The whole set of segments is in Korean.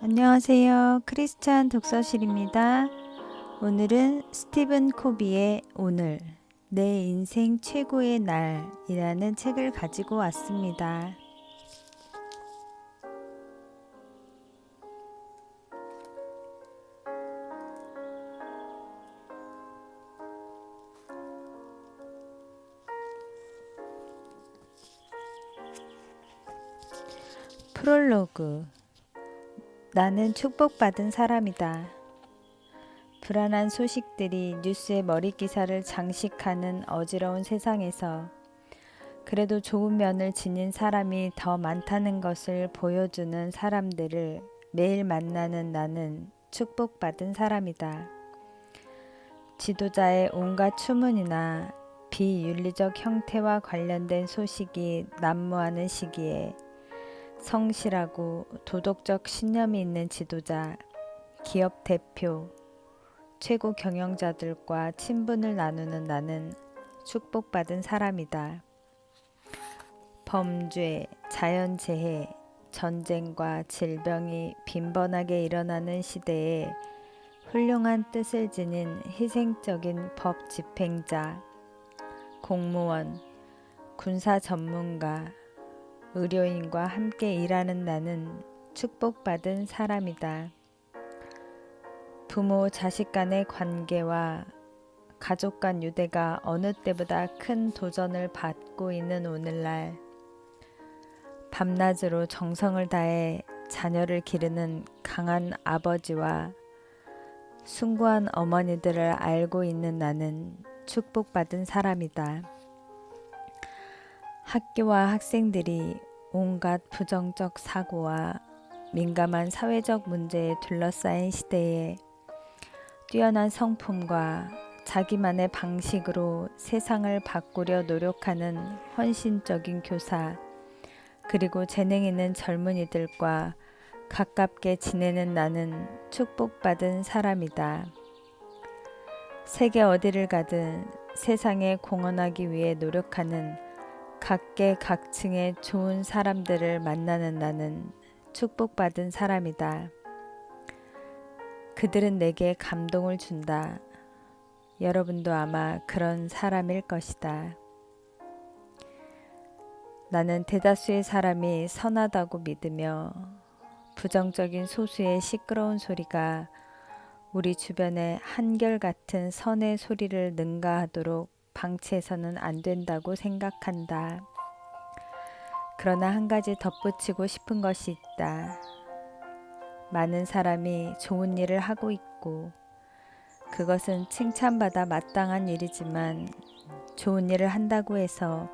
안녕하세요. 크리스찬 독서실입니다. 오늘은 스티븐 코비의 오늘, 내 인생 최고의 날이라는 책을 가지고 왔습니다. 프롤로그. 나는 축복받은 사람이다. 불안한 소식들이 뉴스의 머릿기사를 장식하는 어지러운 세상에서 그래도 좋은 면을 지닌 사람이 더 많다는 것을 보여주는 사람들을 매일 만나는 나는 축복받은 사람이다. 지도자의 온갖 추문이나 비윤리적 형태와 관련된 소식이 난무하는 시기에 성실하고 도덕적 신념이 있는 지도자, 기업 대표, 최고 경영자들과 친분을 나누는 나는 축복받은 사람이다. 범죄, 자연재해, 전쟁과 질병이 빈번하게 일어나는 시대에 훌륭한 뜻을 지닌 희생적인 법 집행자, 공무원, 군사 전문가, 의료인과 함께 일하는 나는 축복받은 사람이다. 부모 자식 간의 관계와 가족 간 유대가 어느 때보다 큰 도전을 받고 있는 오늘날, 밤낮으로 정성을 다해 자녀를 기르는 강한 아버지와 숭고한 어머니들을 알고 있는 나는 축복받은 사람이다. 학교와 학생들이 온갖 부정적 사고와 민감한 사회적 문제에 둘러싸인 시대에 뛰어난 성품과 자기만의 방식으로 세상을 바꾸려 노력하는 헌신적인 교사, 그리고 재능 있는 젊은이들과 가깝게 지내는 나는 축복받은 사람이다. 세계 어디를 가든 세상에 공헌하기 위해 노력하는 각계각층의 좋은 사람들을 만나는 나는 축복받은 사람이다. 그들은 내게 감동을 준다. 여러분도 아마 그런 사람일 것이다. 나는 대다수의 사람이 선하다고 믿으며 부정적인 소수의 시끄러운 소리가 우리 주변에 한결같은 선의 소리를 능가하도록 방치해서는 안 된다고 생각한다. 그러나 한 가지 덧붙이고 싶은 것이 있다. 많은 사람이 좋은 일을 하고 있고 그것은 칭찬받아 마땅한 일이지만 좋은 일을 한다고 해서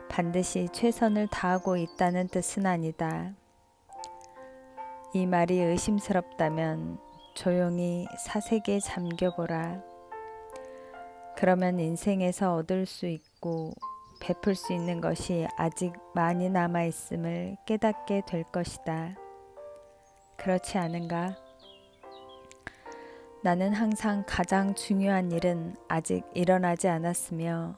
반드시 최선을 다하고 있다는 뜻은 아니다. 이 말이 의심스럽다면 조용히 사색에 잠겨보라. 그러면 인생에서 얻을 수 있고 베풀 수 있는 것이 아직 많이 남아있음을 깨닫게 될 것이다. 그렇지 않은가? 나는 항상 가장 중요한 일은 아직 일어나지 않았으며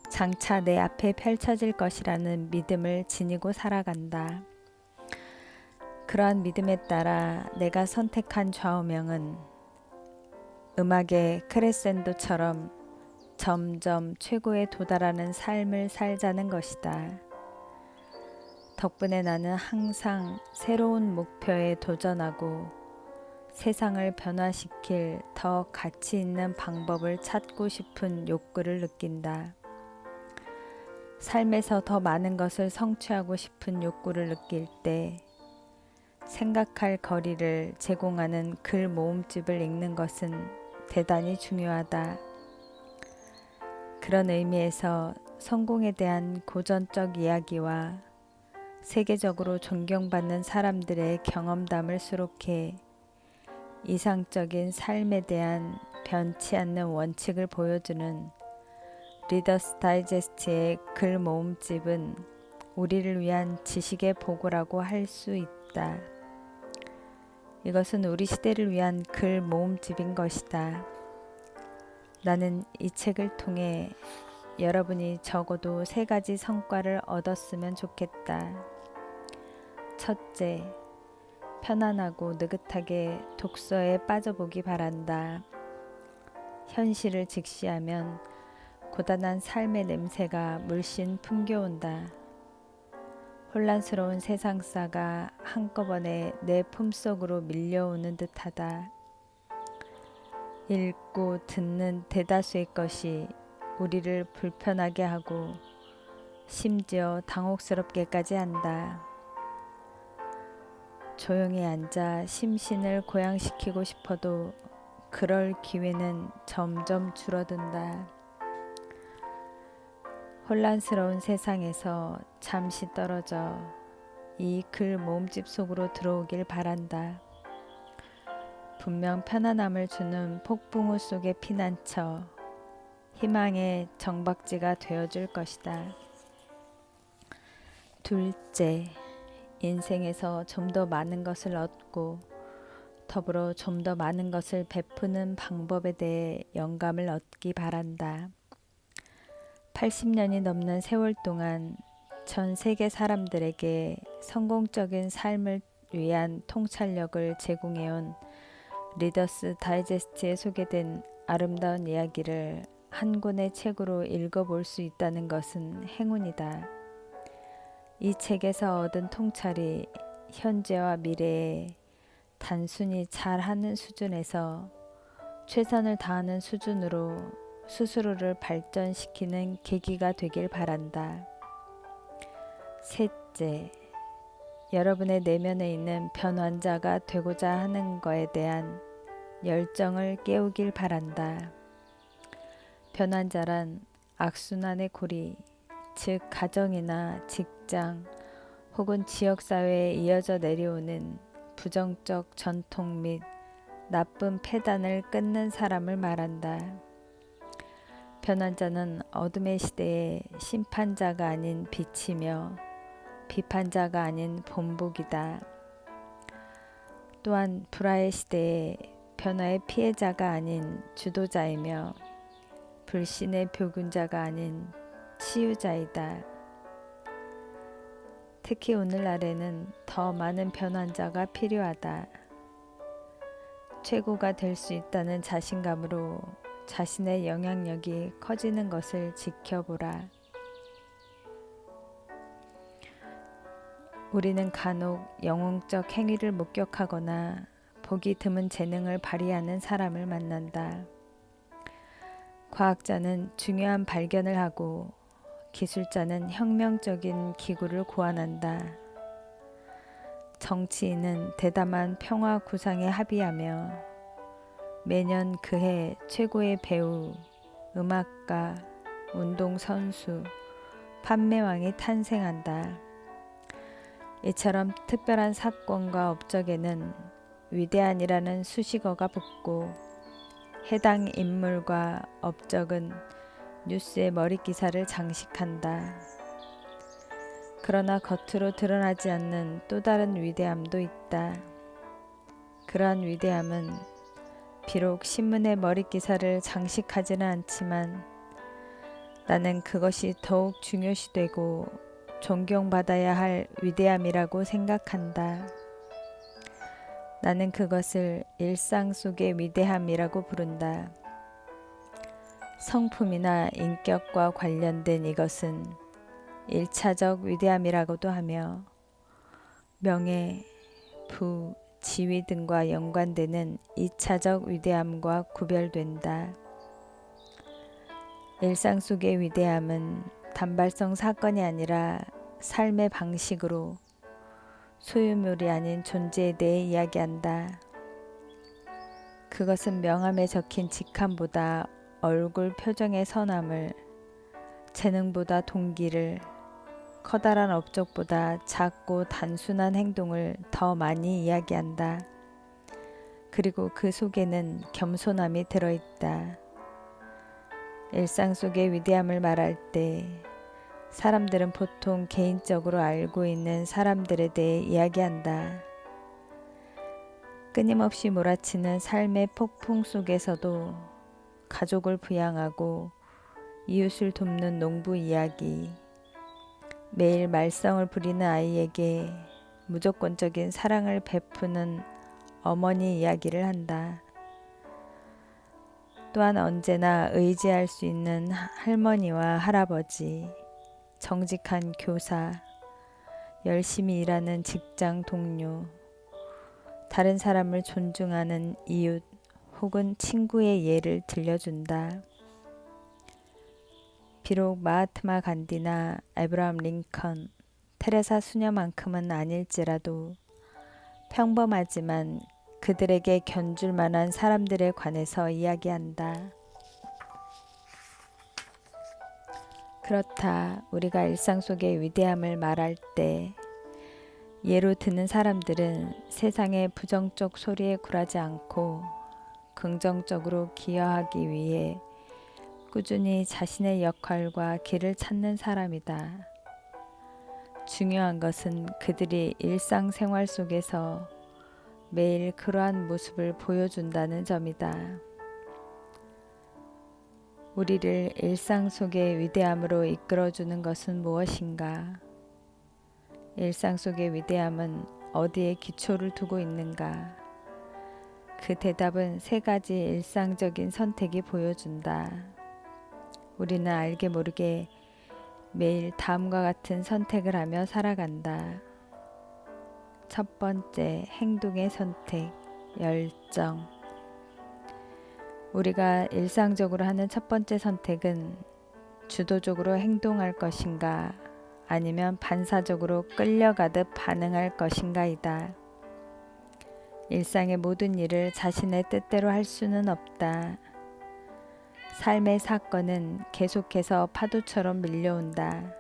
장차 내 앞에 펼쳐질 것이라는 믿음을 지니고 살아간다. 그러한 믿음에 따라 내가 선택한 좌우명은 음악의 크레센도처럼 점점 최고에 도달하는 삶을 살자는 것이다. 덕분에 나는 항상 새로운 목표에 도전하고 세상을 변화시킬 더 가치 있는 방법을 찾고 싶은 욕구를 느낀다. 삶에서 더 많은 것을 성취하고 싶은 욕구를 느낄 때 생각할 거리를 제공하는 글 모음집을 읽는 것은 대단히 중요하다. 그런 의미에서 성공에 대한 고전적 이야기와 세계적으로 존경받는 사람들의 경험담을 수록해 이상적인 삶에 대한 변치 않는 원칙을 보여주는 리더스 다이제스트의 글 모음집은 우리를 위한 지식의 보고라고 할 수 있다. 이것은 우리 시대를 위한 글 모음집인 것이다. 나는 이 책을 통해 여러분이 적어도 3가지 성과를 얻었으면 좋겠다. 첫째, 편안하고 느긋하게 독서에 빠져보기 바란다. 현실을 직시하면 고단한 삶의 냄새가 물씬 풍겨온다. 혼란스러운 세상사가 한꺼번에 내 품속으로 밀려오는 듯하다. 읽고 듣는 대다수의 것이 우리를 불편하게 하고 심지어 당혹스럽게까지 한다. 조용히 앉아 심신을 고양시키고 싶어도 그럴 기회는 점점 줄어든다. 혼란스러운 세상에서 잠시 떨어져 이 글 모음집 속으로 들어오길 바란다. 분명 편안함을 주는 폭풍우 속에 피난처, 희망의 정박지가 되어줄 것이다. 둘째, 인생에서 좀 더 많은 것을 얻고 더불어 좀 더 많은 것을 베푸는 방법에 대해 영감을 얻기 바란다. 80년이 넘는 세월 동안 전 세계 사람들에게 성공적인 삶을 위한 통찰력을 제공해온 리더스 다이제스트에 소개된 아름다운 이야기를 한 권의 책으로 읽어볼 수 있다는 것은 행운이다. 이 책에서 얻은 통찰이 현재와 미래에 단순히 잘하는 수준에서 최선을 다하는 수준으로 스스로를 발전시키는 계기가 되길 바란다. 셋째, 여러분의 내면에 있는 변환자가 되고자 하는 것에 대한 열정을 깨우길 바란다. 변환자란 악순환의 고리, 즉 가정이나 직장 혹은 지역사회에 이어져 내려오는 부정적 전통 및 나쁜 패단을 끊는 사람을 말한다. 변환자는 어둠의 시대에 심판자가 아닌 빛이며 비판자가 아닌 본보기다. 또한 불화의 시대에 변화의 피해자가 아닌 주도자이며 불신의 표균자가 아닌 치유자이다. 특히 오늘날에는 더 많은 변환자가 필요하다. 최고가 될 수 있다는 자신감으로 자신의 영향력이 커지는 것을 지켜보라. 우리는 간혹 영웅적 행위를 목격하거나 보기 드문 재능을 발휘하는 사람을 만난다. 과학자는 중요한 발견을 하고 기술자는 혁명적인 기구를 고안한다. 정치인은 대담한 평화 구상에 합의하며 매년 그해 최고의 배우, 음악가, 운동선수, 판매왕이 탄생한다. 이처럼 특별한 사건과 업적에는 위대한이라는 수식어가 붙고 해당 인물과 업적은 뉴스의 머릿기사를 장식한다. 그러나 겉으로 드러나지 않는 또 다른 위대함도 있다. 그러한 위대함은 비록 신문의 머릿기사를 장식하지는 않지만 나는 그것이 더욱 중요시되고 존경받아야 할 위대함이라고 생각한다. 나는 그것을 일상 속의 위대함이라고 부른다. 성품이나 인격과 관련된 이것은 1차적 위대함이라고도 하며 명예, 부, 지위 등과 연관되는 2차적 위대함과 구별된다. 일상 속의 위대함은 단발성 사건이 아니라 삶의 방식으로 소유물이 아닌 존재에 대해 이야기한다. 그것은 명함에 적힌 직함보다 얼굴 표정의 선함을, 재능보다 동기를, 커다란 업적보다 작고 단순한 행동을 더 많이 이야기한다. 그리고 그 속에는 겸손함이 들어있다. 일상 속의 위대함을 말할 때 사람들은 보통 개인적으로 알고 있는 사람들에 대해 이야기한다. 끊임없이 몰아치는 삶의 폭풍 속에서도 가족을 부양하고 이웃을 돕는 농부 이야기, 매일 말썽을 부리는 아이에게 무조건적인 사랑을 베푸는 어머니 이야기를 한다. 또한 언제나 의지할 수 있는 할머니와 할아버지, 정직한 교사, 열심히 일하는 직장 동료, 다른 사람을 존중하는 이웃 혹은 친구의 예를 들려준다. 비록 마하트마 간디나 에브라함 링컨, 테레사 수녀만큼은 아닐지라도 평범하지만 그들에게 견줄 만한 사람들에 관해서 이야기한다. 그렇다. 우리가 일상 속의 위대함을 말할 때 예로 드는 사람들은 세상의 부정적 소리에 굴하지 않고 긍정적으로 기여하기 위해 꾸준히 자신의 역할과 길을 찾는 사람이다. 중요한 것은 그들이 일상생활 속에서 매일 그러한 모습을 보여준다는 점이다. 우리를 일상 속의 위대함으로 이끌어주는 것은 무엇인가? 일상 속의 위대함은 어디에 기초를 두고 있는가? 그 대답은 세 가지 일상적인 선택이 보여준다. 우리는 알게 모르게 매일 다음과 같은 선택을 하며 살아간다. 첫 번째, 행동의 선택, 열정. 우리가 일상적으로 하는 첫 번째 선택은 주도적으로 행동할 것인가 아니면 반사적으로 끌려가듯 반응할 것인가이다. 일상의 모든 일을 자신의 뜻대로 할 수는 없다. 삶의 사건은 계속해서 파도처럼 밀려온다.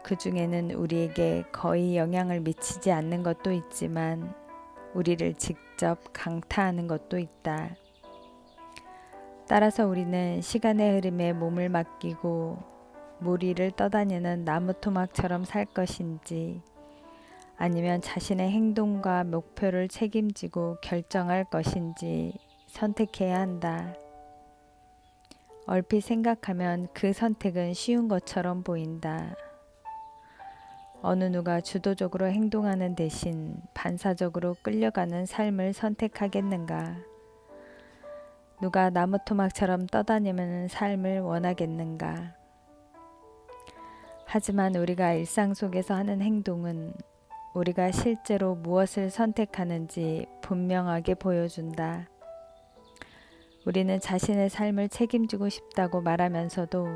그 중에는 우리에게 거의 영향을 미치지 않는 것도 있지만 우리를 직접 강타하는 것도 있다. 따라서 우리는 시간의 흐름에 몸을 맡기고 물 위를 떠다니는 나무토막처럼 살 것인지 아니면 자신의 행동과 목표를 책임지고 결정할 것인지 선택해야 한다. 얼핏 생각하면 그 선택은 쉬운 것처럼 보인다. 어느 누가 주도적으로 행동하는 대신 반사적으로 끌려가는 삶을 선택하겠는가? 누가 나무토막처럼 떠다니는 삶을 원하겠는가? 하지만 우리가 일상 속에서 하는 행동은 우리가 실제로 무엇을 선택하는지 분명하게 보여준다. 우리는 자신의 삶을 책임지고 싶다고 말하면서도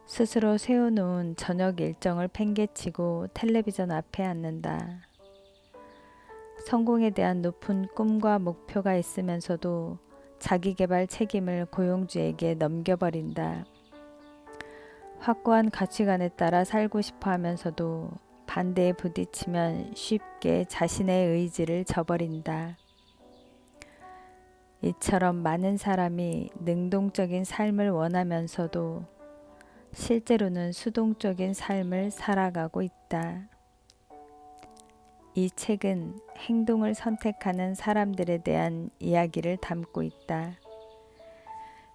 스스로 세워놓은 저녁 일정을 팽개치고 텔레비전 앞에 앉는다. 성공에 대한 높은 꿈과 목표가 있으면서도 자기계발 책임을 고용주에게 넘겨버린다. 확고한 가치관에 따라 살고 싶어 하면서도 반대에 부딪히면 쉽게 자신의 의지를 저버린다. 이처럼 많은 사람이 능동적인 삶을 원하면서도 실제로는 수동적인 삶을 살아가고 있다. 이 책은 행동을 선택하는 사람들에 대한 이야기를 담고 있다.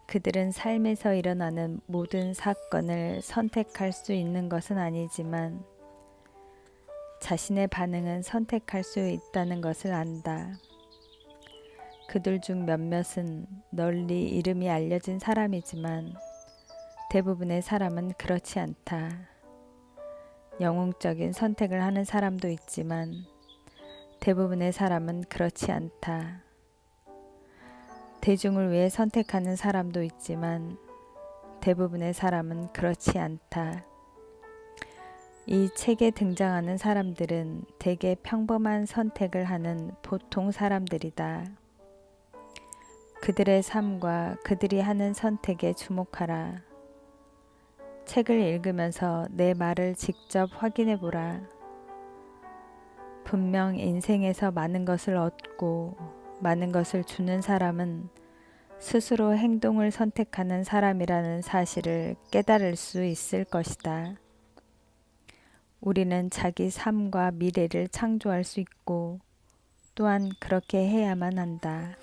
그들은 삶에서 일어나는 모든 사건을 선택할 수 있는 것은 아니지만 자신의 반응은 선택할 수 있다는 것을 안다. 그들 중 몇몇은 널리 이름이 알려진 사람이지만 대부분의 사람은 그렇지 않다. 영웅적인 선택을 하는 사람도 있지만 대부분의 사람은 그렇지 않다. 대중을 위해 선택하는 사람도 있지만 대부분의 사람은 그렇지 않다. 이 책에 등장하는 사람들은 대개 평범한 선택을 하는 보통 사람들이다. 그들의 삶과 그들이 하는 선택에 주목하라. 책을 읽으면서 내 말을 직접 확인해 보라. 분명 인생에서 많은 것을 얻고 많은 것을 주는 사람은 스스로 행동을 선택하는 사람이라는 사실을 깨달을 수 있을 것이다. 우리는 자기 삶과 미래를 창조할 수 있고 또한 그렇게 해야만 한다.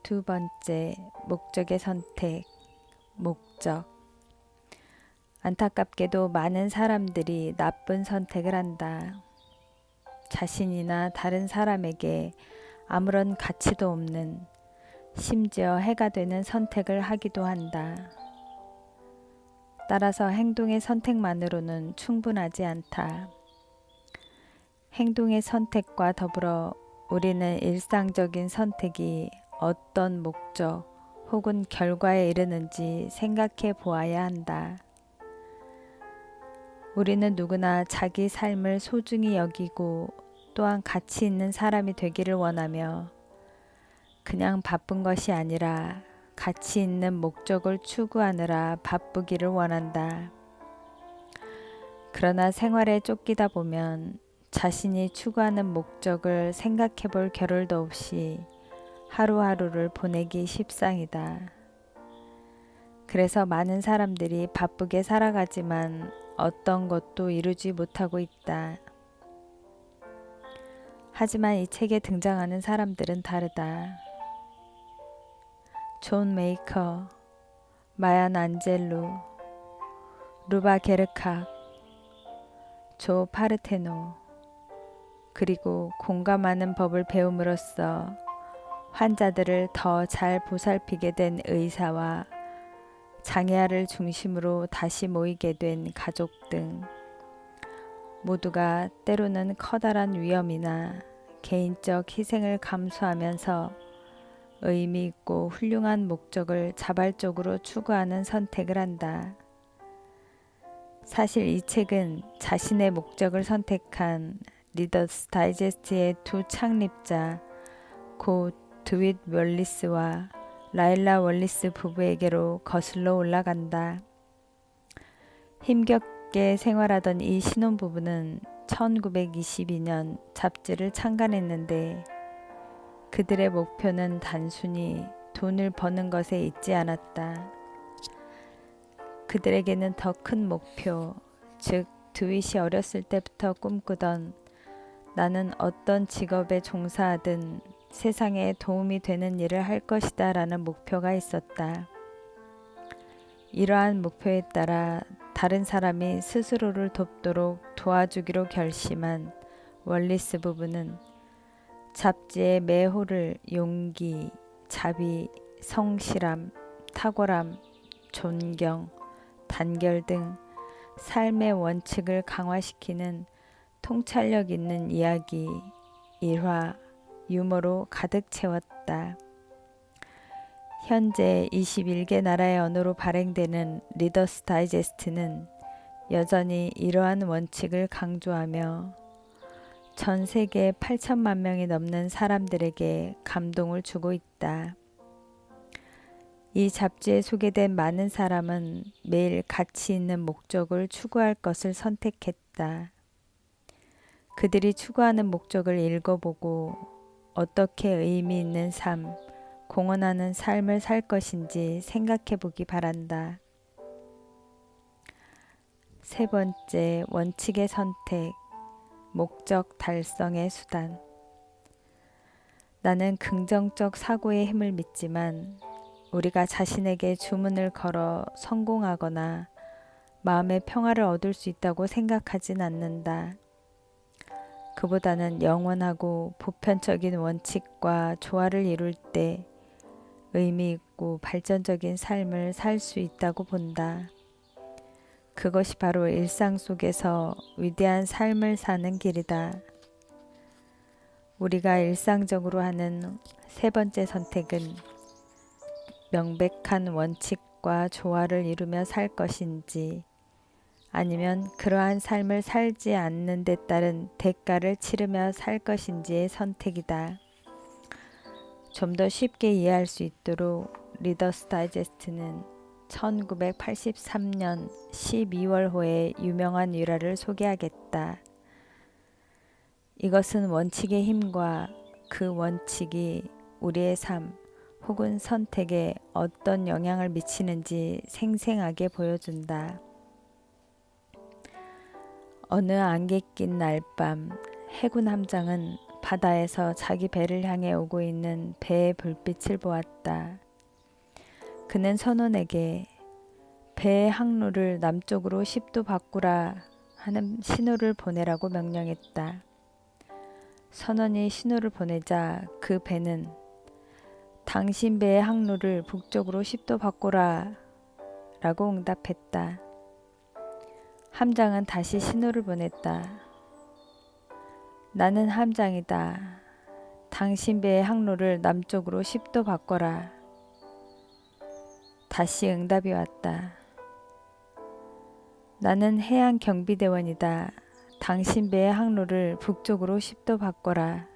두 번째, 목적의 선택, 목적. 안타깝게도 많은 사람들이 나쁜 선택을 한다. 자신이나 다른 사람에게 아무런 가치도 없는, 심지어 해가 되는 선택을 하기도 한다. 따라서 행동의 선택만으로는 충분하지 않다. 행동의 선택과 더불어 우리는 일상적인 선택이 어떤 목적 혹은 결과에 이르는지 생각해 보아야 한다. 우리는 누구나 자기 삶을 소중히 여기고 또한 가치 있는 사람이 되기를 원하며 그냥 바쁜 것이 아니라 가치 있는 목적을 추구하느라 바쁘기를 원한다. 그러나 생활에 쫓기다 보면 자신이 추구하는 목적을 생각해 볼 겨를도 없이 하루하루를 보내기 십상이다. 그래서 많은 사람들이 바쁘게 살아가지만 어떤 것도 이루지 못하고 있다. 하지만 이 책에 등장하는 사람들은 다르다. 존 메이커, 마얀 안젤루, 루바 게르칵, 조 파르테노, 그리고 공감하는 법을 배움으로써 환자들을 더 잘 보살피게 된 의사와 장애아를 중심으로 다시 모이게 된 가족 등 모두가 때로는 커다란 위험이나 개인적 희생을 감수하면서 의미 있고 훌륭한 목적을 자발적으로 추구하는 선택을 한다. 사실 이 책은 자신의 목적을 선택한 리더스 다이제스트의 두 창립자 고 드윗 월리스와 라일라 월리스 부부에게로 거슬러 올라간다. 힘겹게 생활하던 이 신혼부부는 1922년 잡지를 창간했는데 그들의 목표는 단순히 돈을 버는 것에 있지 않았다. 그들에게는 더 큰 목표, 즉 드윗이 어렸을 때부터 꿈꾸던 나는 어떤 직업에 종사하든 세상에 도움이 되는 일을 할 것이다 라는 목표가 있었다. 이러한 목표에 따라 다른 사람이 스스로를 돕도록 도와주기로 결심한 월리스 부부는 잡지의 매 호를 용기, 자비, 성실함, 탁월함, 존경, 단결 등 삶의 원칙을 강화시키는 통찰력 있는 이야기, 일화, 유머로 가득 채웠다. 현재 21개 나라의 언어로 발행되는 리더스 다이제스트는 여전히 이러한 원칙을 강조하며 전 세계 8천만 명이 넘는 사람들에게 감동을 주고 있다. 이 잡지에 소개된 많은 사람은 매일 가치 있는 목적을 추구할 것을 선택했다. 그들이 추구하는 목적을 읽어보고 어떻게 의미 있는 삶, 공헌하는 삶을 살 것인지 생각해 보기 바란다. 세 번째, 원칙의 선택, 목적 달성의 수단. 나는 긍정적 사고의 힘을 믿지만 우리가 자신에게 주문을 걸어 성공하거나 마음의 평화를 얻을 수 있다고 생각하진 않는다. 그보다는 영원하고 보편적인 원칙과 조화를 이룰 때 의미 있고 발전적인 삶을 살 수 있다고 본다. 그것이 바로 일상 속에서 위대한 삶을 사는 길이다. 우리가 일상적으로 하는 세 번째 선택은 명백한 원칙과 조화를 이루며 살 것인지 아니면 그러한 삶을 살지 않는 데 따른 대가를 치르며 살 것인지의 선택이다. 좀 더 쉽게 이해할 수 있도록 리더스 다이제스트는 1983년 12월호의 유명한 일화를 소개하겠다. 이것은 원칙의 힘과 그 원칙이 우리의 삶 혹은 선택에 어떤 영향을 미치는지 생생하게 보여준다. 어느 안개 낀 날밤 해군 함장은 바다에서 자기 배를 향해 오고 있는 배의 불빛을 보았다. 그는 선원에게 배의 항로를 남쪽으로 10도 바꾸라 하는 신호를 보내라고 명령했다. 선원이 신호를 보내자 그 배는 당신 배의 항로를 북쪽으로 10도 바꾸라 라고 응답했다. 함장은 다시 신호를 보냈다. 나는 함장이다. 당신 배의 항로를 남쪽으로 10도 바꿔라. 다시 응답이 왔다. 나는 해양 경비대원이다. 당신 배의 항로를 북쪽으로 10도 바꿔라.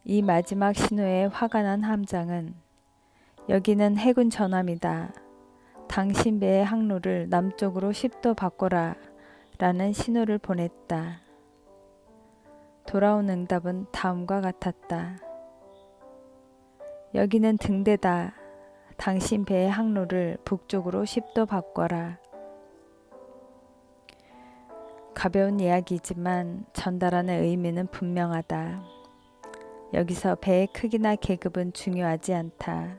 이 마지막 신호에 화가 난 함장은 여기는 해군 전함이다. 당신 배의 항로를 남쪽으로 10도 바꿔라 라는 신호를 보냈다. 돌아온 응답은 다음과 같았다. 여기는 등대다. 당신 배의 항로를 북쪽으로 10도 바꿔라. 가벼운 이야기지만 전달하는 의미는 분명하다. 여기서 배의 크기나 계급은 중요하지 않다.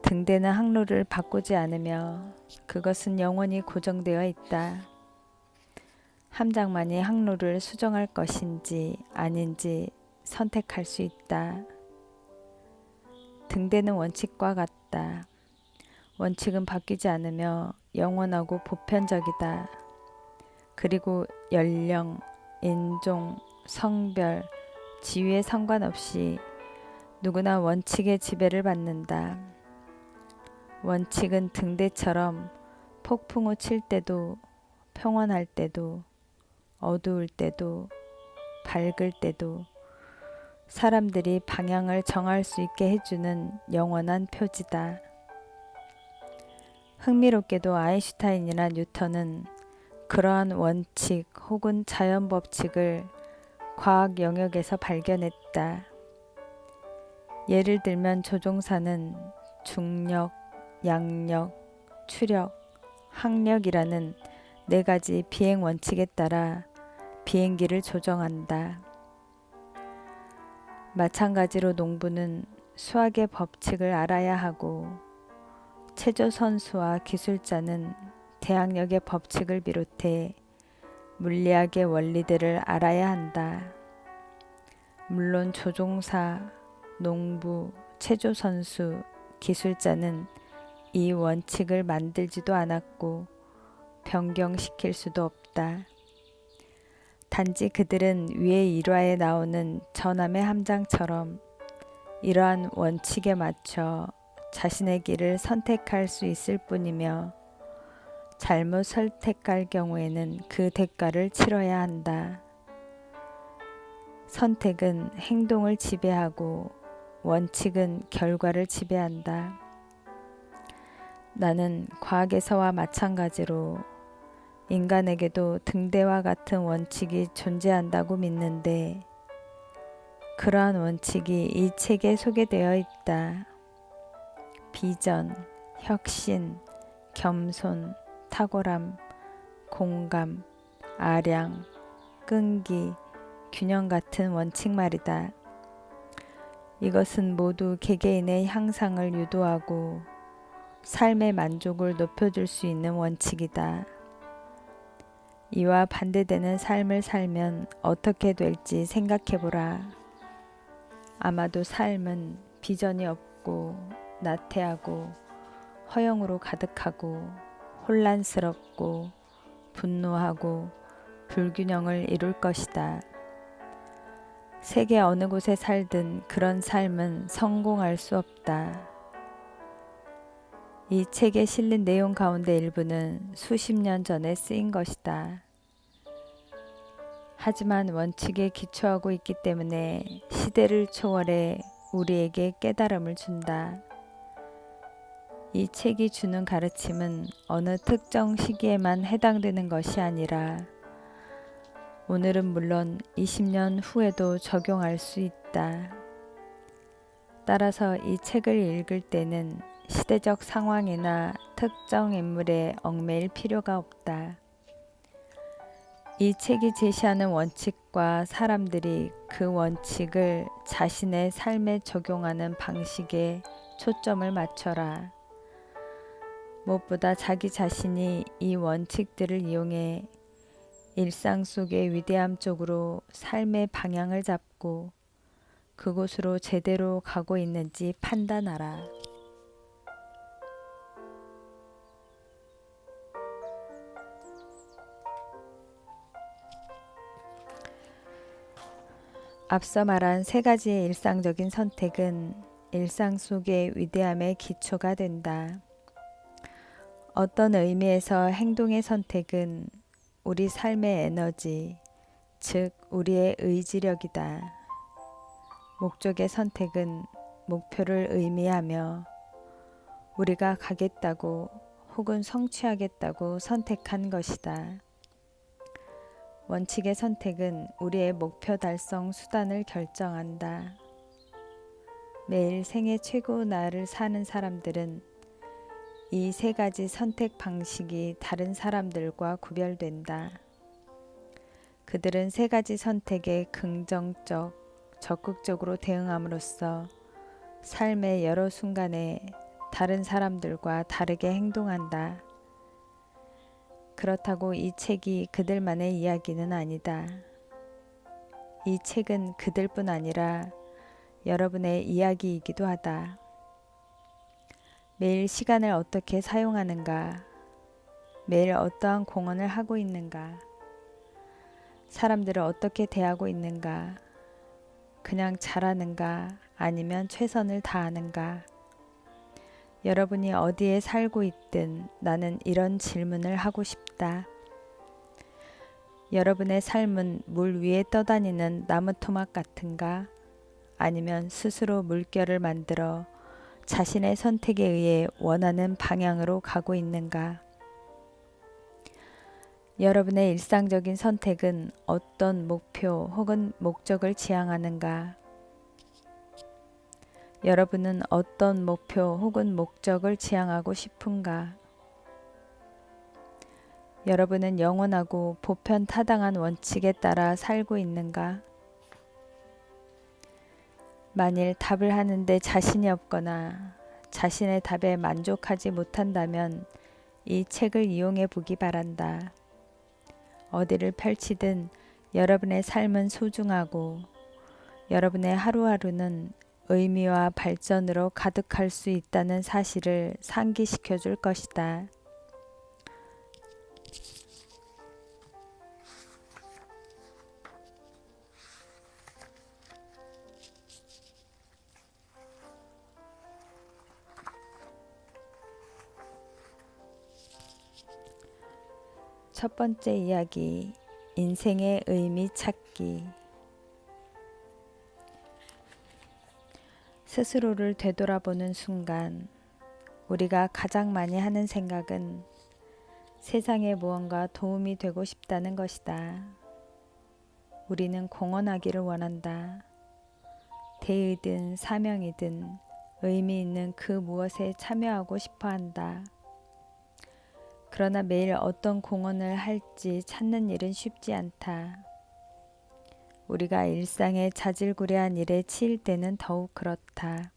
등대는 항로를 바꾸지 않으며 그것은 영원히 고정되어 있다. 함장만이 항로를 수정할 것인지 아닌지 선택할 수 있다. 등대는 원칙과 같다. 원칙은 바뀌지 않으며 영원하고 보편적이다. 그리고 연령, 인종, 성별, 지위에 상관없이 누구나 원칙의 지배를 받는다. 원칙은 등대처럼 폭풍우 칠 때도, 평온할 때도, 어두울 때도, 밝을 때도 사람들이 방향을 정할 수 있게 해주는 영원한 표지다. 흥미롭게도 아인슈타인이나 뉴턴은 그러한 원칙 혹은 자연 법칙을 과학 영역에서 발견했다. 예를 들면 조종사는 중력, 양력, 추력, 항력이라는 4가지 비행 원칙에 따라 비행기를 조정한다. 마찬가지로 농부는 수학의 법칙을 알아야 하고 체조 선수와 기술자는 대항력의 법칙을 비롯해 물리학의 원리들을 알아야 한다. 물론 조종사, 농부, 체조 선수, 기술자는 이 원칙을 만들지도 않았고 변경시킬 수도 없다. 단지 그들은 위의 일화에 나오는 전함의 함장처럼 이러한 원칙에 맞춰 자신의 길을 선택할 수 있을 뿐이며 잘못 선택할 경우에는 그 대가를 치러야 한다. 선택은 행동을 지배하고 원칙은 결과를 지배한다. 나는 과학에서와 마찬가지로 인간에게도 등대와 같은 원칙이 존재한다고 믿는데 그러한 원칙이 이 책에 소개되어 있다. 비전, 혁신, 겸손, 탁월함, 공감, 아량, 끈기, 균형 같은 원칙 말이다. 이것은 모두 개개인의 향상을 유도하고 삶의 만족을 높여줄 수 있는 원칙이다. 이와 반대되는 삶을 살면 어떻게 될지 생각해보라. 아마도 삶은 비전이 없고 나태하고 허영으로 가득하고 혼란스럽고 분노하고 불균형을 이룰 것이다. 세계 어느 곳에 살든 그런 삶은 성공할 수 없다. 이 책에 실린 내용 가운데 일부는 수십 년 전에 쓰인 것이다. 하지만 원칙에 기초하고 있기 때문에 시대를 초월해 우리에게 깨달음을 준다. 이 책이 주는 가르침은 어느 특정 시기에만 해당되는 것이 아니라 오늘은 물론 20년 후에도 적용할 수 있다. 따라서 이 책을 읽을 때는 시대적 상황이나 특정 인물에 얽매일 필요가 없다. 이 책이 제시하는 원칙과 사람들이 그 원칙을 자신의 삶에 적용하는 방식에 초점을 맞춰라. 무엇보다 자기 자신이 이 원칙들을 이용해 일상 속의 위대함 쪽으로 삶의 방향을 잡고 그곳으로 제대로 가고 있는지 판단하라. 앞서 말한 세 가지의 일상적인 선택은 일상 속의 위대함의 기초가 된다. 어떤 의미에서 행동의 선택은 우리 삶의 에너지, 즉 우리의 의지력이다. 목적의 선택은 목표를 의미하며 우리가 가겠다고 혹은 성취하겠다고 선택한 것이다. 원칙의 선택은 우리의 목표 달성 수단을 결정한다. 매일 생애 최고 나를 사는 사람들은 이 세 가지 선택 방식이 다른 사람들과 구별된다. 그들은 세 가지 선택에 긍정적, 적극적으로 대응함으로써 삶의 여러 순간에 다른 사람들과 다르게 행동한다. 그렇다고 이 책이 그들만의 이야기는 아니다. 이 책은 그들뿐 아니라 여러분의 이야기이기도 하다. 매일 시간을 어떻게 사용하는가? 매일 어떠한 공헌을 하고 있는가? 사람들을 어떻게 대하고 있는가? 그냥 잘하는가? 아니면 최선을 다하는가? 여러분이 어디에 살고 있든 나는 이런 질문을 하고 싶다. 여러분의 삶은 물 위에 떠다니는 나무 토막 같은가? 아니면 스스로 물결을 만들어 자신의 선택에 의해 원하는 방향으로 가고 있는가? 여러분의 일상적인 선택은 어떤 목표 혹은 목적을 지향하는가? 여러분은 어떤 목표 혹은 목적을 지향하고 싶은가? 여러분은 영원하고 보편타당한 원칙에 따라 살고 있는가? 만일 답을 하는데 자신이 없거나 자신의 답에 만족하지 못한다면 이 책을 이용해 보기 바란다. 어디를 펼치든 여러분의 삶은 소중하고 여러분의 하루하루는 의미와 발전으로 가득할 수 있다는 사실을 상기시켜 줄 것이다. 첫 번째 이야기, 인생의 의미 찾기. 스스로를 되돌아보는 순간 우리가 가장 많이 하는 생각은 세상에 무언가 도움이 되고 싶다는 것이다. 우리는 공헌하기를 원한다. 대의든 사명이든 의미 있는 그 무엇에 참여하고 싶어 한다. 그러나 매일 어떤 공헌을 할지 찾는 일은 쉽지 않다. 우리가 일상의 자질구레한 일에 치일 때는 더욱 그렇다.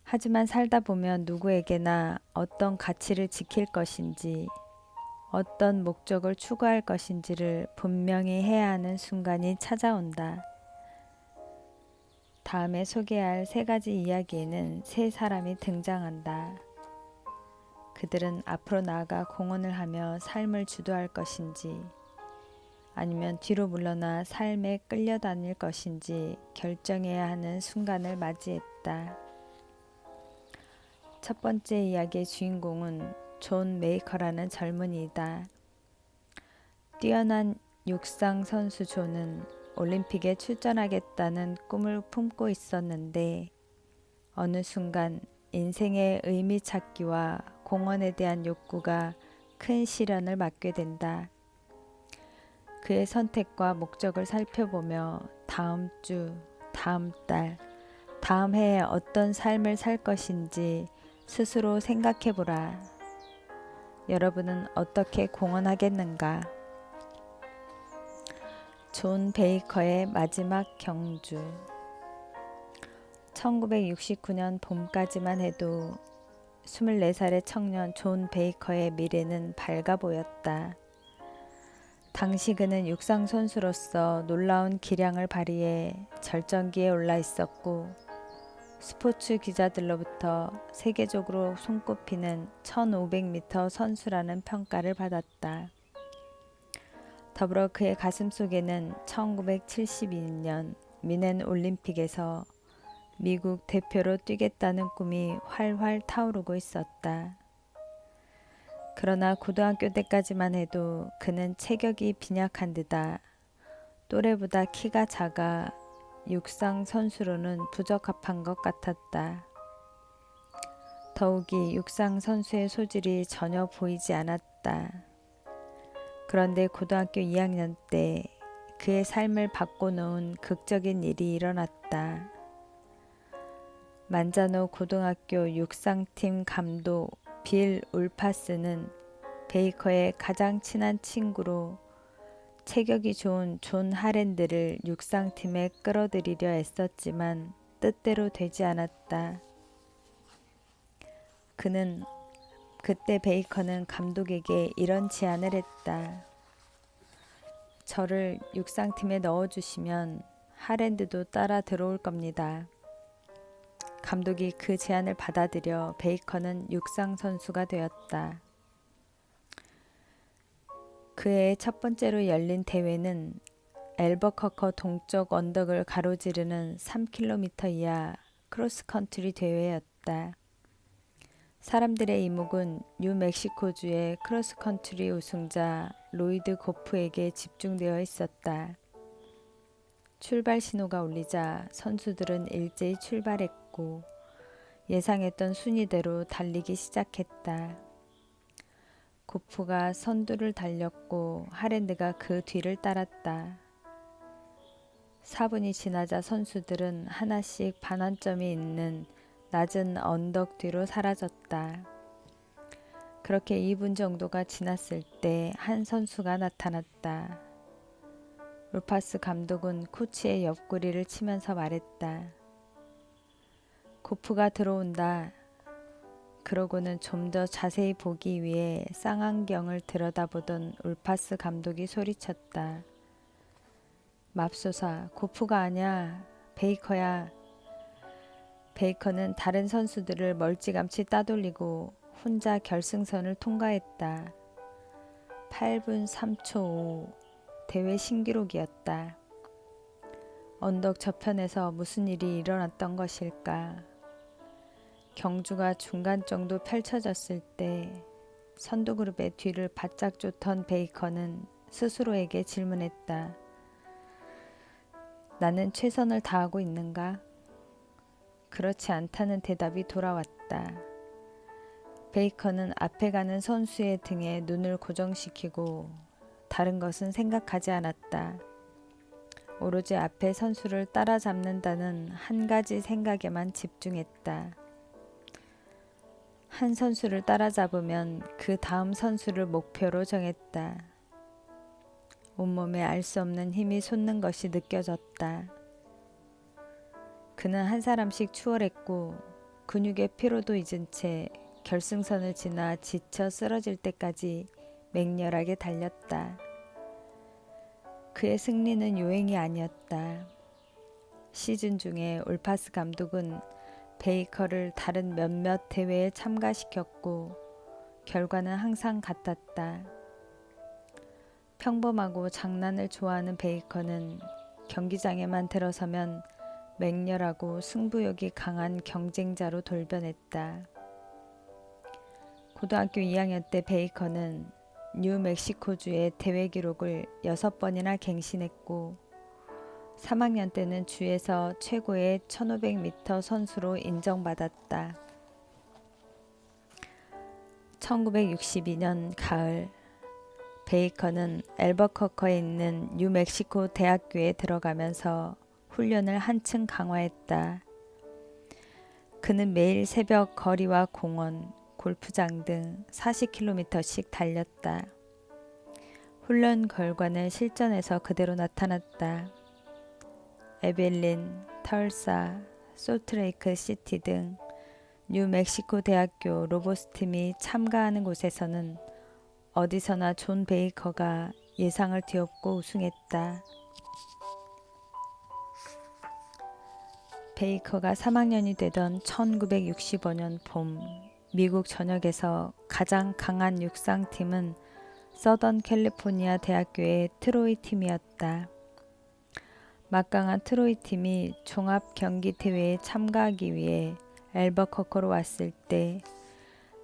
하지만 살다 보면 누구에게나 어떤 가치를 지킬 것인지, 어떤 목적을 추구할 것인지를 분명히 해야 하는 순간이 찾아온다. 다음에 소개할 세 가지 이야기에는 세 사람이 등장한다. 그들은 앞으로 나아가 공헌을 하며 삶을 주도할 것인지, 아니면 뒤로 물러나 삶에 끌려다닐 것인지 결정해야 하는 순간을 맞이했다. 첫 번째 이야기의 주인공은 존 메이커라는 젊은이이다. 뛰어난 육상 선수 존은 올림픽에 출전하겠다는 꿈을 품고 있었는데 어느 순간 인생의 의미 찾기와 공헌에 대한 욕구가 큰 시련을 맞게 된다. 그의 선택과 목적을 살펴보며 다음 주, 다음 달, 다음 해에 어떤 삶을 살 것인지 스스로 생각해보라. 여러분은 어떻게 공헌하겠는가? 존 베이커의 마지막 경주. 1969년 봄까지만 해도 24살의 청년 존 베이커의 미래는 밝아 보였다. 당시 그는 육상 선수로서 놀라운 기량을 발휘해 절정기에 올라 있었고 스포츠 기자들로부터 세계적으로 손꼽히는 1500m 선수라는 평가를 받았다. 더불어 그의 가슴속에는 1972년 미넨 올림픽에서 미국 대표로 뛰겠다는 꿈이 활활 타오르고 있었다. 그러나 고등학교 때까지만 해도 그는 체격이 빈약한 데다 또래보다 키가 작아 육상 선수로는 부적합한 것 같았다. 더욱이 육상 선수의 소질이 전혀 보이지 않았다. 그런데 고등학교 2학년 때 그의 삶을 바꿔놓은 극적인 일이 일어났다. 만자노 고등학교 육상팀 감독 빌 울파스는 베이커의 가장 친한 친구로 체격이 좋은 존 하랜드를 육상팀에 끌어들이려 애썼지만 뜻대로 되지 않았다. 그때 베이커는 감독에게 이런 제안을 했다. 저를 육상팀에 넣어주시면 하랜드도 따라 들어올 겁니다. 감독이 그 제안을 받아들여 베이커는 육상 선수가 되었다. 그의 첫 번째로 열린 대회는 앨버커커 동쪽 언덕을 가로지르는 3km 이하 크로스컨트리 대회였다. 사람들의 이목은 뉴멕시코주의 크로스컨트리 우승자 로이드 고프에게 집중되어 있었다. 출발 신호가 울리자 선수들은 일제히 출발했고 예상했던 순위대로 달리기 시작했다. 고프가 선두를 달렸고 하랜드가 그 뒤를 따랐다. 4분이 지나자 선수들은 하나씩 반환점이 있는 낮은 언덕 뒤로 사라졌다. 그렇게 2분 정도가 지났을 때 한 선수가 나타났다. 울파스 감독은 코치의 옆구리를 치면서 말했다. 고프가 들어온다. 그러고는 좀 더 자세히 보기 위해 쌍안경을 들여다보던 울파스 감독이 소리쳤다. 맙소사, 고프가 아냐. 베이커야. 베이커는 다른 선수들을 멀찌감치 따돌리고 혼자 결승선을 통과했다. 8분 3초 5. 대회 신기록이었다. 언덕 저편에서 무슨 일이 일어났던 것일까? 경주가 중간 정도 펼쳐졌을 때 선두그룹의 뒤를 바짝 쫓던 베이커는 스스로에게 질문했다. 나는 최선을 다하고 있는가? 그렇지 않다는 대답이 돌아왔다. 베이커는 앞에 가는 선수의 등에 눈을 고정시키고 다른 것은 생각하지 않았다. 오로지 앞에 선수를 따라잡는다는 한 가지 생각에만 집중했다. 한 선수를 따라잡으면 그 다음 선수를 목표로 정했다. 온몸에 알 수 없는 힘이 솟는 것이 느껴졌다. 그는 한 사람씩 추월했고 근육의 피로도 잊은 채 결승선을 지나 지쳐 쓰러질 때까지 맹렬하게 달렸다. 그의 승리는 요행이 아니었다. 시즌 중에 울파스 감독은 베이커를 다른 몇몇 대회에 참가시켰고 결과는 항상 같았다. 평범하고 장난을 좋아하는 베이커는 경기장에만 들어서면 맹렬하고 승부욕이 강한 경쟁자로 돌변했다. 고등학교 2학년 때 베이커는 뉴멕시코주의 대회 기록을 6번이나 갱신했고 3학년 때는 주에서 최고의 1500m 선수로 인정받았다. 1962년 가을 베이커는 앨버커커에 있는 뉴멕시코 대학교에 들어가면서 훈련을 한층 강화했다. 그는 매일 새벽 거리와 공원, 골프장 등 40km씩 달렸다. 훈련 결과는 실전에서 그대로 나타났다. 에벨린, 털사, 솔트레이크 시티 등 뉴멕시코 대학교 로보스팀이 참가하는 곳에서는 어디서나 존 베이커가 예상을 뒤엎고 우승했다. 베이커가 3학년이 되던 1965년 봄, 미국 전역에서 가장 강한 육상팀은 서던 캘리포니아 대학교의 트로이 팀이었다. 막강한 트로이 팀이 종합 경기 대회에 참가하기 위해 앨버커커로 왔을 때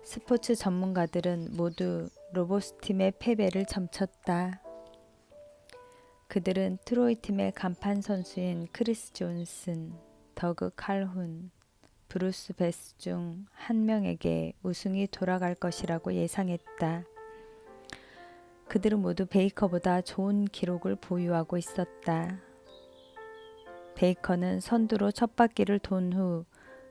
스포츠 전문가들은 모두 로보스 팀의 패배를 점쳤다. 그들은 트로이 팀의 간판 선수인 크리스 존슨, 더그 칼훈, 브루스 베스 중 한 명에게 우승이 돌아갈 것이라고 예상했다. 그들은 모두 베이커보다 좋은 기록을 보유하고 있었다. 베이커는 선두로 첫 바퀴를 돈 후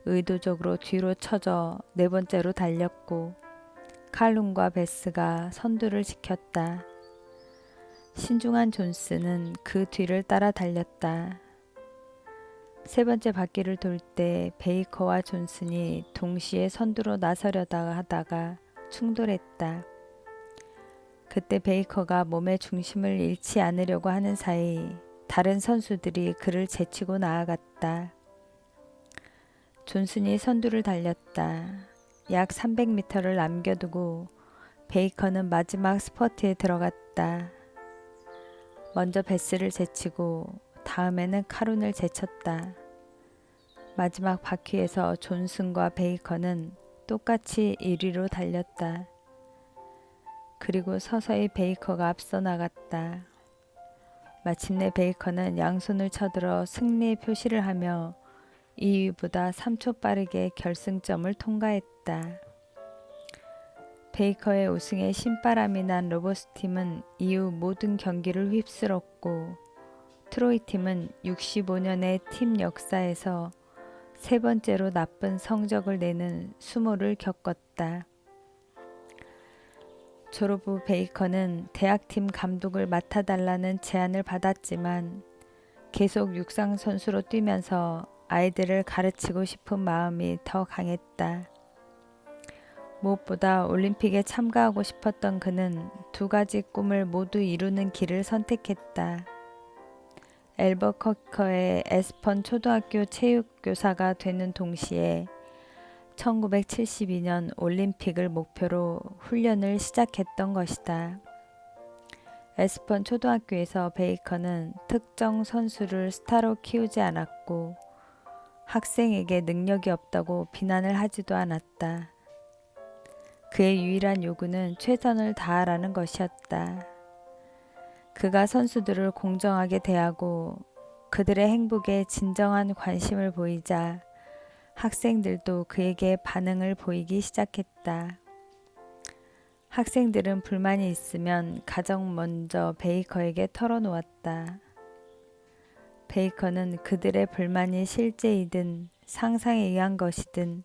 의도적으로 뒤로 쳐져 네 번째로 달렸고 칼룸과 베스가 선두를 지켰다. 신중한 존스는 그 뒤를 따라 달렸다. 세 번째 바퀴를 돌 때 베이커와 존슨이 동시에 선두로 나서려다 하다가 충돌했다. 그때 베이커가 몸의 중심을 잃지 않으려고 하는 사이 다른 선수들이 그를 제치고 나아갔다. 존슨이 선두를 달렸다. 약 300m를 남겨두고 베이커는 마지막 스퍼트에 들어갔다. 먼저 베스를 제치고 다음에는 카룬을 제쳤다. 마지막 바퀴에서 존슨과 베이커는 똑같이 1위로 달렸다. 그리고 서서히 베이커가 앞서 나갔다. 마침내 베이커는 양손을 쳐들어 승리의 표시를 하며 2위보다 3초 빠르게 결승점을 통과했다. 베이커의 우승에 신바람이 난 로버스 팀은 이후 모든 경기를 휩쓸었고 트로이 팀은 65년의 팀 역사에서 세 번째로 나쁜 성적을 내는 수모를 겪었다. 졸업 후 베이커는 대학팀 감독을 맡아달라는 제안을 받았지만 계속 육상 선수로 뛰면서 아이들을 가르치고 싶은 마음이 더 강했다. 무엇보다 올림픽에 참가하고 싶었던 그는 두 가지 꿈을 모두 이루는 길을 선택했다. 앨버커커의 에스펀 초등학교 체육교사가 되는 동시에 1972년 올림픽을 목표로 훈련을 시작했던 것이다. 에스펀 초등학교에서 베이커는 특정 선수를 스타로 키우지 않았고 학생에게 능력이 없다고 비난을 하지도 않았다. 그의 유일한 요구는 최선을 다하라는 것이었다. 그가 선수들을 공정하게 대하고 그들의 행복에 진정한 관심을 보이자 학생들도 그에게 반응을 보이기 시작했다. 학생들은 불만이 있으면 가장 먼저 베이커에게 털어놓았다. 베이커는 그들의 불만이 실제이든 상상에 의한 것이든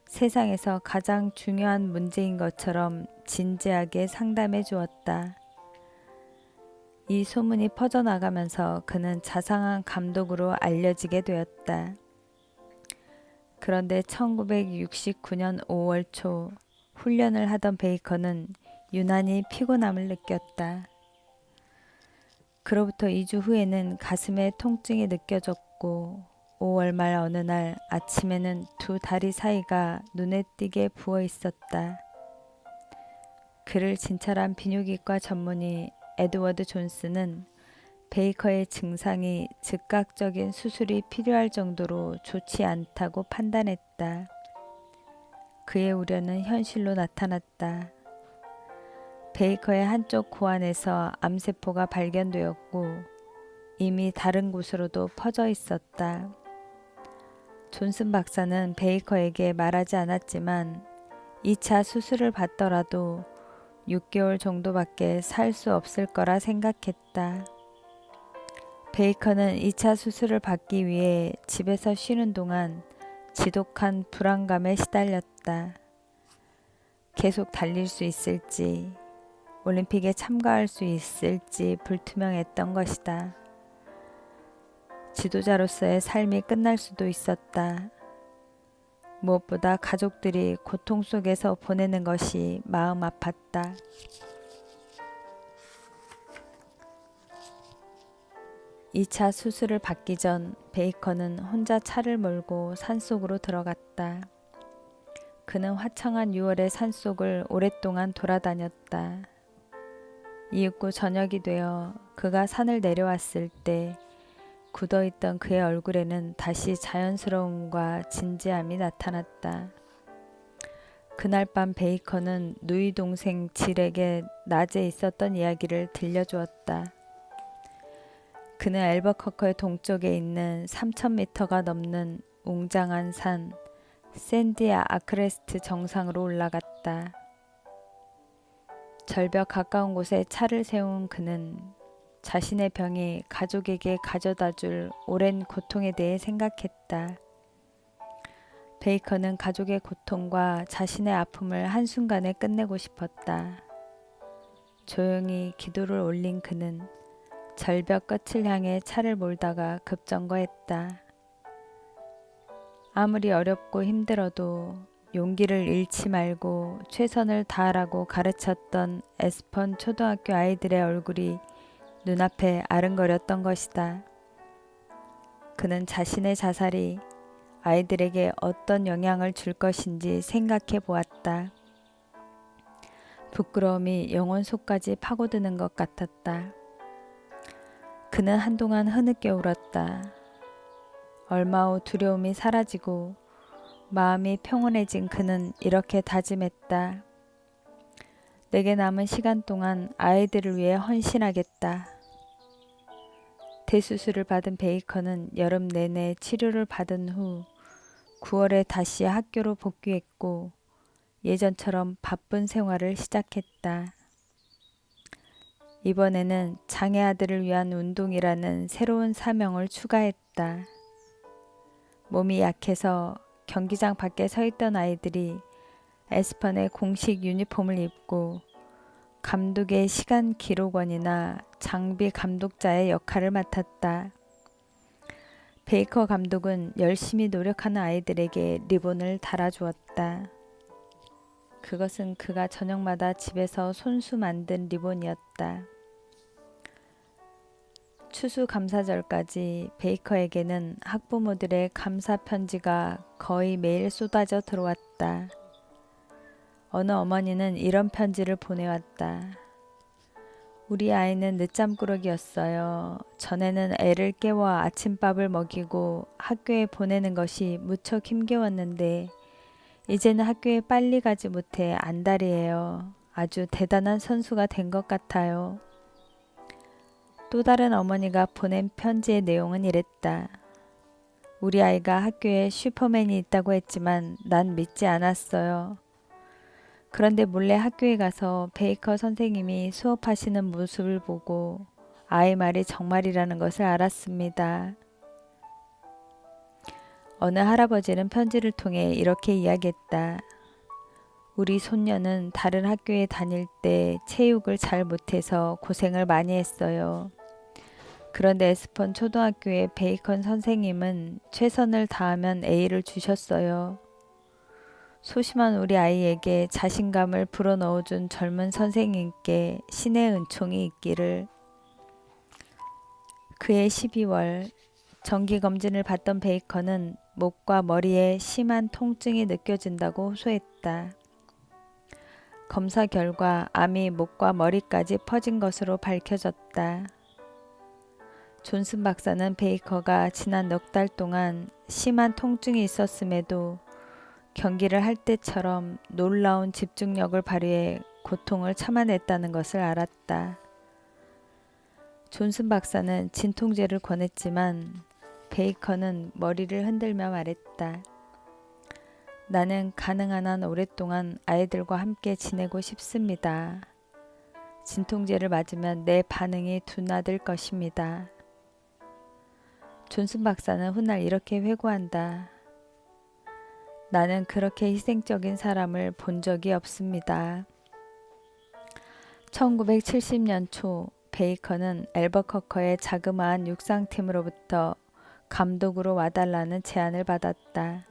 세상에서 가장 중요한 문제인 것처럼 진지하게 상담해 주었다. 이 소문이 퍼져나가면서 그는 자상한 감독으로 알려지게 되었다. 그런데 1969년 5월 초 훈련을 하던 베이커는 유난히 피곤함을 느꼈다. 그로부터 2주 후에는 가슴에 통증이 느껴졌고 5월 말 어느 날 아침에는 두 다리 사이가 눈에 띄게 부어 있었다. 그를 진찰한 비뇨기과 전문의 에드워드 존스는 베이커의 증상이 즉각적인 수술이 필요할 정도로 좋지 않다고 판단했다. 그의 우려는 현실로 나타났다. 베이커의 한쪽 고안에서 암세포가 발견되었고 이미 다른 곳으로도 퍼져 있었다. 존슨 박사는 베이커에게 말하지 않았지만 2차 수술을 받더라도 6개월 정도밖에 살 수 없을 거라 생각했다. 베이커는 2차 수술을 받기 위해 집에서 쉬는 동안 지독한 불안감에 시달렸다. 계속 달릴 수 있을지, 올림픽에 참가할 수 있을지 불투명했던 것이다. 지도자로서의 삶이 끝날 수도 있었다. 무엇보다 가족들이 고통 속에서 보내는 것이 마음 아팠다. 2차 수술을 받기 전 베이커는 혼자 차를 몰고 산속으로 들어갔다. 그는 화창한 6월의 산속을 오랫동안 돌아다녔다. 이윽고 저녁이 되어 그가 산을 내려왔을 때 굳어있던 그의 얼굴에는 다시 자연스러움과 진지함이 나타났다. 그날 밤 베이커는 누이 동생 질에게 낮에 있었던 이야기를 들려주었다. 그는 앨버커커의 동쪽에 있는 3,000m가 넘는 웅장한 산 샌디 아크레스트 정상으로 올라갔다. 절벽 가까운 곳에 차를 세운 그는 자신의 병이 가족에게 가져다 줄 오랜 고통에 대해 생각했다. 베이커는 가족의 고통과 자신의 아픔을 한순간에 끝내고 싶었다. 조용히 기도를 올린 그는 절벽 끝을 향해 차를 몰다가 급정거했다. 아무리 어렵고 힘들어도 용기를 잃지 말고 최선을 다하라고 가르쳤던 에스펀 초등학교 아이들의 얼굴이 눈앞에 아른거렸던 것이다. 그는 자신의 자살이 아이들에게 어떤 영향을 줄 것인지 생각해 보았다. 부끄러움이 영혼 속까지 파고드는 것 같았다. 그는 한동안 흐느껴 울었다. 얼마 후 두려움이 사라지고 마음이 평온해진 그는 이렇게 다짐했다. 내게 남은 시간 동안 아이들을 위해 헌신하겠다. 대수술을 받은 베이커는 여름 내내 치료를 받은 후 9월에 다시 학교로 복귀했고 예전처럼 바쁜 생활을 시작했다. 이번에는 장애 아들을 위한 운동이라는 새로운 사명을 추가했다. 몸이 약해서 경기장 밖에 서 있던 아이들이 에스펀의 공식 유니폼을 입고 감독의 시간 기록원이나 장비 감독자의 역할을 맡았다. 베이커 감독은 열심히 노력하는 아이들에게 리본을 달아주었다. 그것은 그가 저녁마다 집에서 손수 만든 리본이었다. 추수감사절까지 베이커에게는 학부모들의 감사 편지가 거의 매일 쏟아져 들어왔다. 어느 어머니는 이런 편지를 보내왔다. 우리 아이는 늦잠꾸러기였어요. 전에는 애를 깨워 아침밥을 먹이고 학교에 보내는 것이 무척 힘겨웠는데 이제는 학교에 빨리 가지 못해 안달이에요. 아주 대단한 선수가 된 것 같아요. 또 다른 어머니가 보낸 편지의 내용은 이랬다. 우리 아이가 학교에 슈퍼맨이 있다고 했지만 난 믿지 않았어요. 그런데 몰래 학교에 가서 베이커 선생님이 수업하시는 모습을 보고 아이 말이 정말이라는 것을 알았습니다. 어느 할아버지는 편지를 통해 이렇게 이야기했다. 우리 손녀는 다른 학교에 다닐 때 체육을 잘 못해서 고생을 많이 했어요. 그런데 에스펀 초등학교의 베이컨 선생님은 최선을 다하면 A를 주셨어요. 소심한 우리 아이에게 자신감을 불어넣어준 젊은 선생님께 신의 은총이 있기를. 그해 12월 정기검진을 받던 베이컨은 목과 머리에 심한 통증이 느껴진다고 호소했다. 검사 결과 암이 목과 머리까지 퍼진 것으로 밝혀졌다. 존슨 박사는 베이커가 지난 넉 달 동안 심한 통증이 있었음에도 경기를 할 때처럼 놀라운 집중력을 발휘해 고통을 참아냈다는 것을 알았다. 존슨 박사는 진통제를 권했지만 베이커는 머리를 흔들며 말했다. 나는 가능한 한 오랫동안 아이들과 함께 지내고 싶습니다. 진통제를 맞으면 내 반응이 둔화될 것입니다. 존슨 박사는 훗날 이렇게 회고한다. 나는 그렇게 희생적인 사람을 본 적이 없습니다. 1970년 초 베이커는 앨버커커의 자그마한 육상팀으로부터 감독으로 와달라는 제안을 받았다.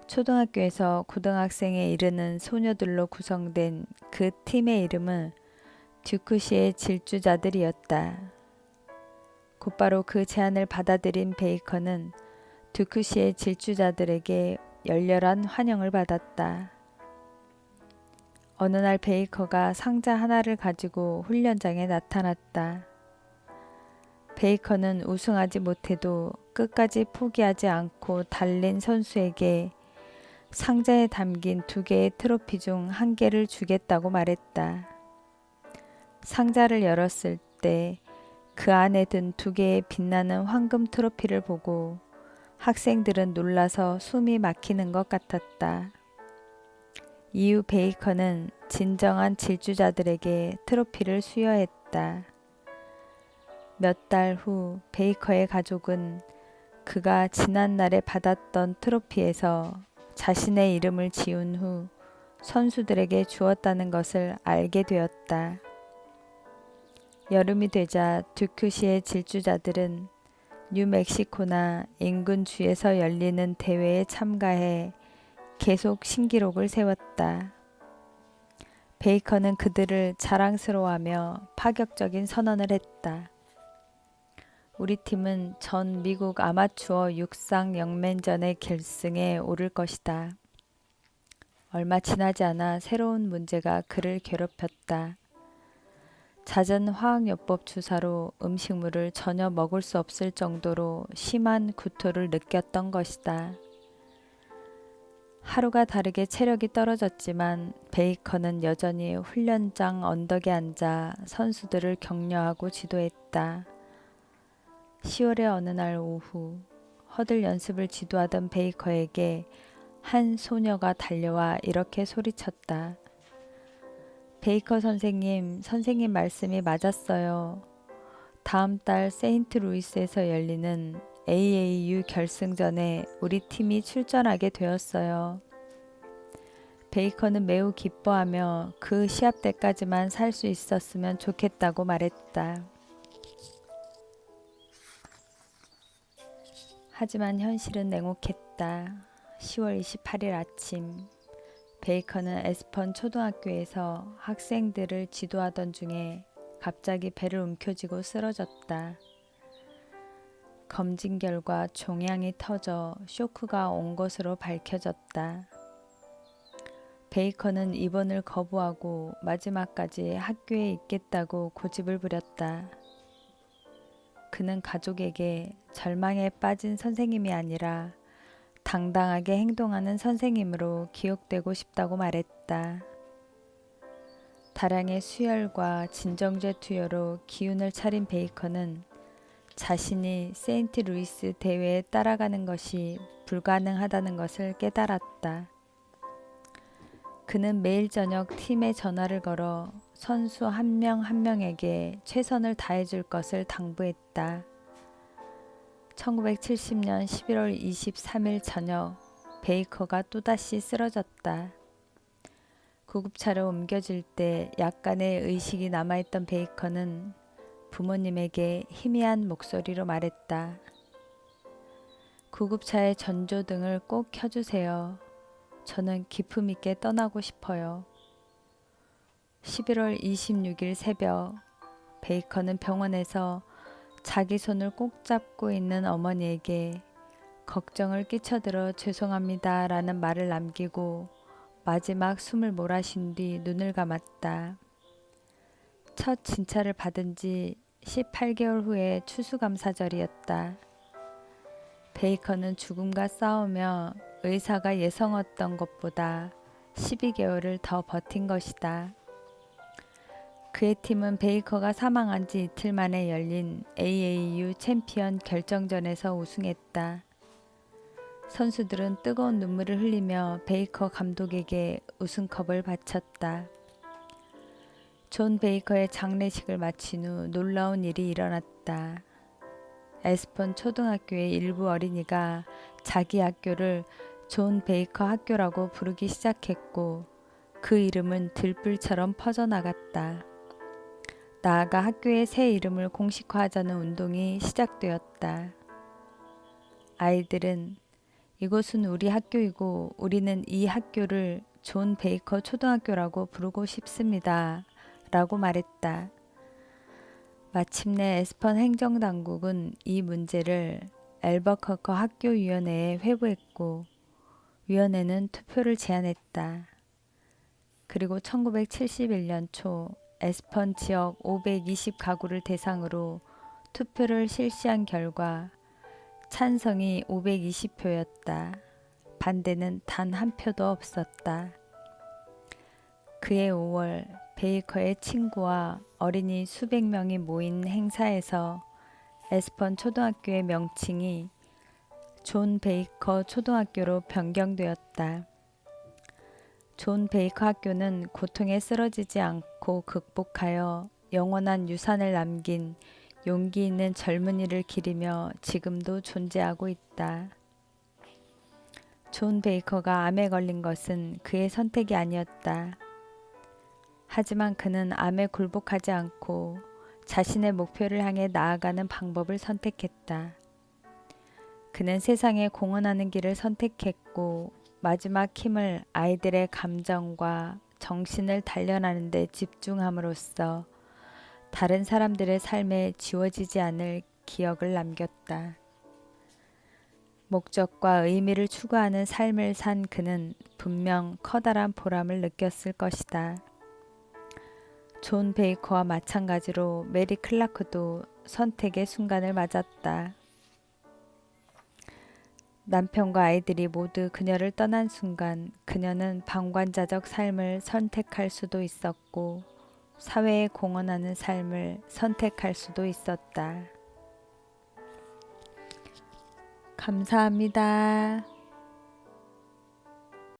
초등학교에서 고등학생에 이르는 소녀들로 구성된 그 팀의 이름은 듀크시의 질주자들이었다. 곧바로 그 제안을 받아들인 베이커는 듀크시의 질주자들에게 열렬한 환영을 받았다. 어느 날 베이커가 상자 하나를 가지고 훈련장에 나타났다. 베이커는 우승하지 못해도 끝까지 포기하지 않고 달린 선수에게 상자에 담긴 2개의 트로피 중 1개를 주겠다고 말했다. 상자를 열었을 때 그 안에 든 2개의 빛나는 황금 트로피를 보고 학생들은 놀라서 숨이 막히는 것 같았다. 이후 베이커는 진정한 질주자들에게 트로피를 수여했다. 몇 달 후 베이커의 가족은 그가 지난날에 받았던 트로피에서 자신의 이름을 지운 후 선수들에게 주었다는 것을 알게 되었다. 여름이 되자 듀크시의 질주자들은 뉴멕시코나 인근 주에서 열리는 대회에 참가해 계속 신기록을 세웠다. 베이커는 그들을 자랑스러워하며 파격적인 선언을 했다. 우리 팀은 전 미국 아마추어 육상 영맨전의 결승에 오를 것이다. 얼마 지나지 않아 새로운 문제가 그를 괴롭혔다. 잦은 화학요법 주사로 음식물을 전혀 먹을 수 없을 정도로 심한 구토를 느꼈던 것이다. 하루가 다르게 체력이 떨어졌지만 베이커는 여전히 훈련장 언덕에 앉아 선수들을 격려하고 지도했다. 10월의 어느 날 오후 허들 연습을 지도하던 베이커에게 한 소녀가 달려와 이렇게 소리쳤다. 베이커 선생님 말씀이 맞았어요. 다음 달 세인트루이스에서 열리는 AAU 결승전에 우리 팀이 출전하게 되었어요. 베이커는 매우 기뻐하며 그 시합 때까지만 살 수 있었으면 좋겠다고 말했다. 하지만 현실은 냉혹했다. 10월 28일 아침 베이커는 에스펀 초등학교에서 학생들을 지도하던 중에 갑자기 배를 움켜쥐고 쓰러졌다. 검진 결과 종양이 터져 쇼크가 온 것으로 밝혀졌다. 베이커는 입원을 거부하고 마지막까지 학교에 있겠다고 고집을 부렸다. 그는 가족에게 절망에 빠진 선생님이 아니라 당당하게 행동하는 선생님으로 기억되고 싶다고 말했다. 다량의 수혈과 진정제 투여로 기운을 차린 베이커는 자신이 세인트루이스 대회에 따라가는 것이 불가능하다는 것을 깨달았다. 그는 매일 저녁 팀에 전화를 걸어 선수 한 명 한 명에게 최선을 다해줄 것을 당부했다. 1970년 11월 23일 저녁 베이커가 또다시 쓰러졌다. 구급차로 옮겨질 때 약간의 의식이 남아있던 베이커는 부모님에게 희미한 목소리로 말했다. 구급차의 전조등을 꼭 켜주세요. 저는 기품 있게 떠나고 싶어요. 11월 26일 새벽 베이커는 병원에서 자기 손을 꼭 잡고 있는 어머니에게 걱정을 끼쳐들어 죄송합니다 라는 말을 남기고 마지막 숨을 몰아쉰 뒤 눈을 감았다. 첫 진찰을 받은 지 18개월 후의 추수감사절이었다. 베이커는 죽음과 싸우며 의사가 예상했던 것보다 12개월을 더 버틴 것이다. 그의 팀은 베이커가 사망한 지 이틀 만에 열린 AAU 챔피언 결정전에서 우승했다. 선수들은 뜨거운 눈물을 흘리며 베이커 감독에게 우승컵을 바쳤다. 존 베이커의 장례식을 마친 후 놀라운 일이 일어났다. 에스펀 초등학교의 일부 어린이가 자기 학교를 존 베이커 학교라고 부르기 시작했고 그 이름은 들불처럼 퍼져나갔다. 나아가 학교의 새 이름을 공식화하자는 운동이 시작되었다. 아이들은 이곳은 우리 학교이고 우리는 이 학교를 존 베이커 초등학교라고 부르고 싶습니다. 라고 말했다. 마침내 에스펀 행정당국은 이 문제를 앨버커커 학교위원회에 회부했고 위원회는 투표를 제안했다. 그리고 1971년 초 에스펀 지역 520가구를 대상으로 투표를 실시한 결과 찬성이 520표였다. 반대는 단 한 표도 없었다. 그해 5월 베이커의 친구와 어린이 수백 명이 모인 행사에서 에스펀 초등학교의 명칭이 존 베이커 초등학교로 변경되었다. 존 베이커 학교는 고통에 쓰러지지 않고 극복하여 영원한 유산을 남긴 용기 있는 젊은이를 기리며 지금도 존재하고 있다. 존 베이커가 암에 걸린 것은 그의 선택이 아니었다. 하지만 그는 암에 굴복하지 않고 자신의 목표를 향해 나아가는 방법을 선택했다. 그는 세상에 공헌하는 길을 선택했고 마지막 힘을 아이들의 감정과 정신을 단련하는 데 집중함으로써 다른 사람들의 삶에 지워지지 않을 기억을 남겼다. 목적과 의미를 추구하는 삶을 산 그는 분명 커다란 보람을 느꼈을 것이다. 존 베이커와 마찬가지로 메리 클라크도 선택의 순간을 맞았다. 남편과 아이들이 모두 그녀를 떠난 순간 그녀는 방관자적 삶을 선택할 수도 있었고 사회에 공헌하는 삶을 선택할 수도 있었다. 감사합니다.